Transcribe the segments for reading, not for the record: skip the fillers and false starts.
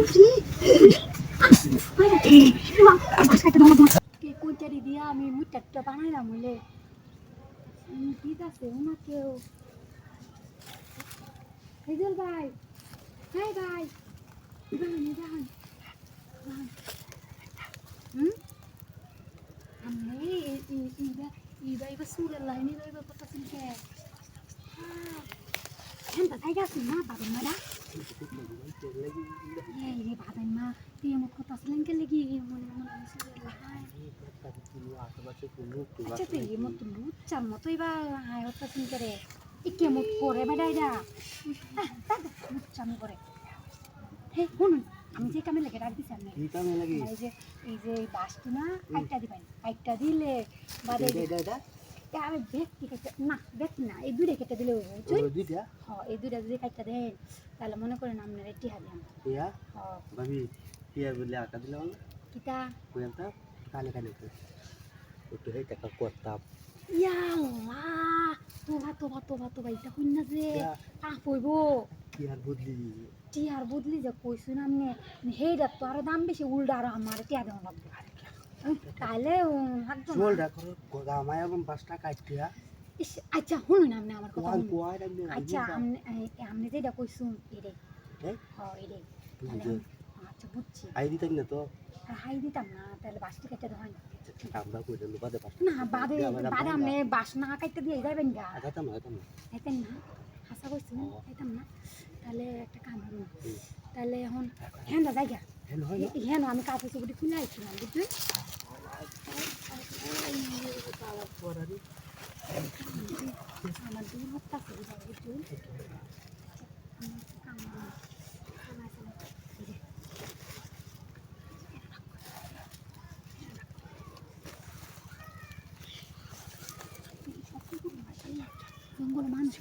আউরি কোনটারি দিয়া আমি মুটাটা বানাইলাম হইলে ঠিক আছে ওনাকেও হেজল ভাই হাই ভাই যান আমি ইবা সুরের লাইনে রইবা কথা শুনতে হ্যাঁ তাই গেছি না বাবা মারা এই বাবা মা তুই আমার কথা শুনলেন কে লাগি মনে মনে সুরের লাইন আচ্ছা তুই মত লুচ্চার মতো এবার হায় কথা শুনতে রে ইকে মত করে বেড়াইরা লুচ্চামি করে হে শুনুন আমি যে কামে লেগে রাখ দিছি আপনি এই যে বাসটি না কাইটটা দিবেন কাইটটা দিলে বাদে আমি ব্যক্তি কেটে না ব্যক্তি না এই দুইটা কেটে দিলে এই দুইটা যদি কাইটটা দেন তাহলে মনে করেন আপনার এটি হারিয়াম কিতা তোবা এটা হইন না যে কইব টিয়ার বদলি যে কইছুন আপনি হেইটা তো আরো দাম বেশি উল্টা আরো আমার টিয়া দেওয়া লাগবে তাহলে আচ্ছা শুনুন আপনি আমার কথা আচ্ছা আপনি যেটা কইছুন এরে আচ্ছা বুঝছি হাই দিতাম না তাহলে বাসটি কেটে দেওয়া হয় না বাদে বাদে আপনি বাস না কাটতে দিয়ে যাবেন গা খাইতেন না হাসা কইছেন খাইতাম না তাহলে একটা কাম করুন তাহলে এখন হ্যাঁ দা যাই গা হ্যাঁ আমি কাপড় চুপড়ি খুলে আসছিলাম বুঝলেন আমার দূর হত্যা করে যাবে বুঝলেন জঙ্গল মানুষ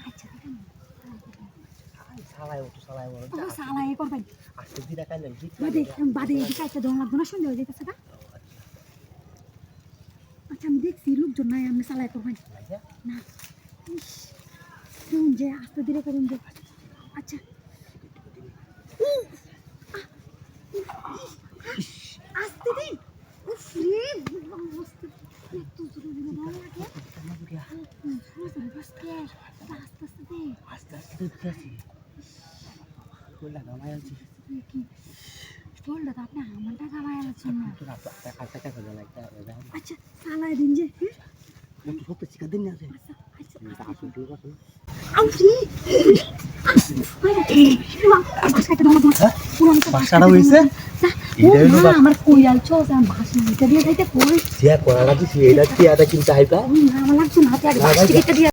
আচ্ছা সালাই করবেন বাদে কাজটা দেওয়া লাগবে না সন্দেহ হয়ে যেতেছে না আচ্ছা আমি দেখছি লোকজন নাই আপনি সালাই করবেন না শুনুন যে আস্তে ধীরে করুন যে আচ্ছা আস্তে দিন আপনি আমার টাকা মায়াচ্ছেন না আচ্ছা সালাই দিন যে আমার কইয়াল চোখ ভাষণ দিয়ে খাইতে কই আমার লাগছে না